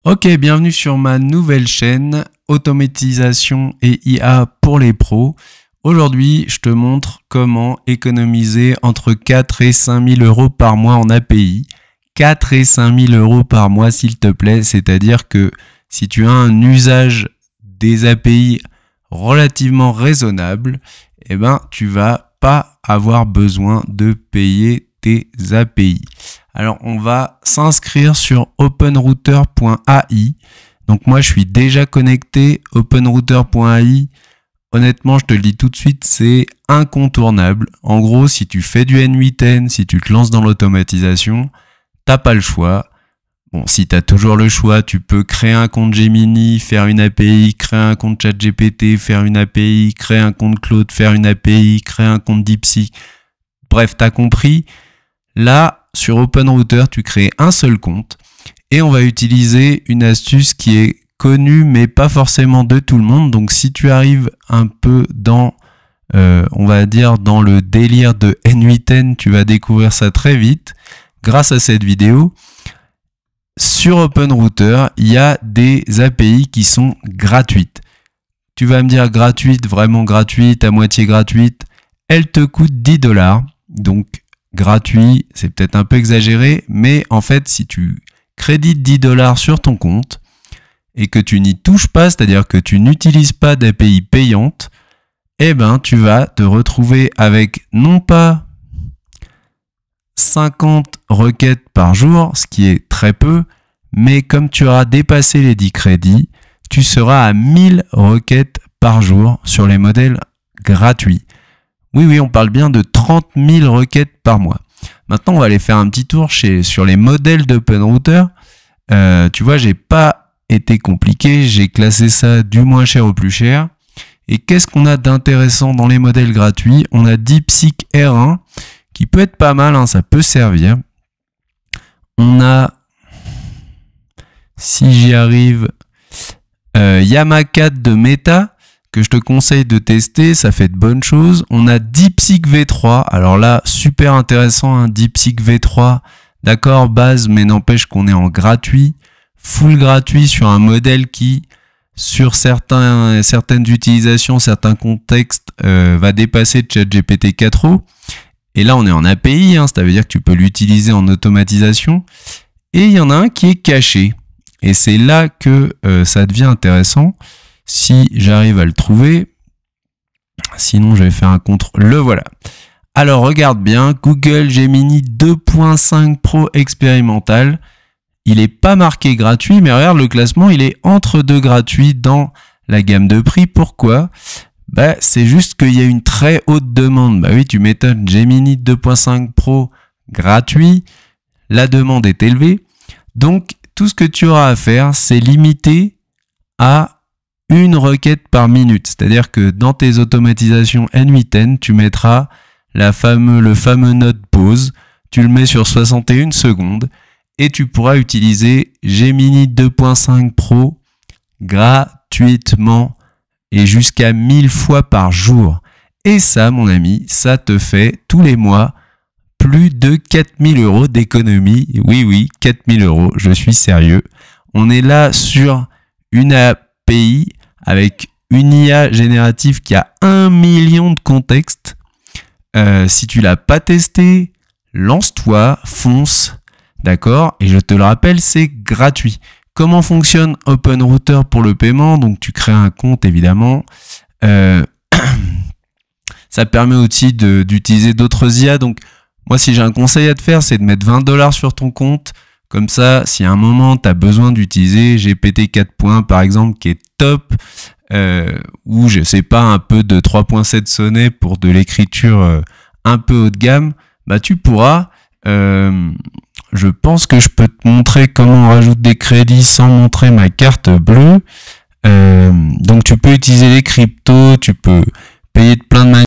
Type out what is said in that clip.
Ok, bienvenue sur ma nouvelle chaîne Automatisation et IA pour les pros. Aujourd'hui, je te montre comment économiser entre 4 et 5 000 euros par mois en API. 4 et 5 000 euros par mois, s'il te plaît. C'est-à-dire que si tu as un usage des API relativement raisonnable, eh ben, tu vas pas avoir besoin de payer tes API. Alors, on va s'inscrire sur openrouter.ai. Donc, moi, je suis déjà connecté. Openrouter.ai, honnêtement, je te le dis tout de suite, c'est incontournable. En gros, si tu fais du N8N, si tu te lances dans l'automatisation, t'as pas le choix. Bon, si tu as toujours le choix, tu peux créer un compte Gemini, faire une API, créer un compte ChatGPT, faire une API, créer un compte Claude, faire une API, créer un compte DeepSeek. Bref, tu as compris. Là, sur OpenRouter, tu crées un seul compte et on va utiliser une astuce qui est connue mais pas forcément de tout le monde. Donc, si tu arrives un peu dans, on va dire, dans le délire de N8N, tu vas découvrir ça très vite grâce à cette vidéo. Sur OpenRouter, il y a des API qui sont gratuites. Tu vas me dire gratuite, vraiment gratuite, à moitié gratuite. Elle te coûte 10 $. Donc, gratuit, c'est peut-être un peu exagéré, mais en fait, si tu crédites 10 $ sur ton compte et que tu n'y touches pas, c'est-à-dire que tu n'utilises pas d'API payante, eh ben, tu vas te retrouver avec non pas 50 requêtes par jour, ce qui est très peu, mais comme tu auras dépassé les 10 crédits, tu seras à 1000 requêtes par jour sur les modèles gratuits. Oui, on parle bien de 30 000 requêtes par mois. Maintenant, on va aller faire un petit tour sur les modèles d'OpenRouter. Tu vois, j'ai pas été compliqué, j'ai classé ça du moins cher au plus cher. Et qu'est-ce qu'on a d'intéressant dans les modèles gratuits? On a DeepSeek R1, qui peut être pas mal, hein, ça peut servir. On a, si j'y arrive, Llama 4 de Meta, que je te conseille de tester, ça fait de bonnes choses. On a DeepSeek V3, alors là, super intéressant, hein, DeepSeek V3, d'accord, base, mais n'empêche qu'on est en gratuit, full gratuit sur un modèle qui, sur certaines utilisations, certains contextes, va dépasser ChatGPT 4o. Et là, on est en API, hein, ça veut dire que tu peux l'utiliser en automatisation. Et il y en a un qui est caché. Et c'est là que ça devient intéressant. Si j'arrive à le trouver, sinon je vais faire un contrôle. Le voilà. Alors regarde bien, Google Gemini 2.5 Pro expérimental. Il n'est pas marqué gratuit, mais regarde le classement, il est entre deux gratuits dans la gamme de prix. Pourquoi? Bah, c'est juste qu'il y a une très haute demande. Bah oui, tu m'étonnes, Gemini 2.5 Pro gratuit, la demande est élevée. Donc tout ce que tu auras à faire, c'est limiter à une requête par minute. C'est-à-dire que dans tes automatisations N8N, tu mettras le fameux node pause, tu le mets sur 61 secondes et tu pourras utiliser Gemini 2.5 Pro gratuitement et jusqu'à 1000 fois par jour. Et ça, mon ami, ça te fait tous les mois plus de 4000 euros d'économie. Oui, 4000 euros, je suis sérieux. On est là sur une API avec une IA générative qui a 1 million de contextes. Si tu l'as pas testé, lance-toi, fonce, d'accord? Et je te le rappelle, c'est gratuit. Comment fonctionne OpenRouter pour le paiement? Donc tu crées un compte évidemment. Ça permet aussi d'utiliser d'autres IA. Donc moi, si j'ai un conseil à te faire, c'est de mettre 20 $ sur ton compte. Comme ça, si à un moment, tu as besoin d'utiliser GPT 4.1 par exemple, qui est top, ou je sais pas, un peu de 3.7 sonnet pour de l'écriture un peu haut de gamme, bah tu pourras. Je pense que je peux te montrer comment on rajoute des crédits sans montrer ma carte bleue. Donc tu peux utiliser les cryptos, tu peux payer de plein de manières.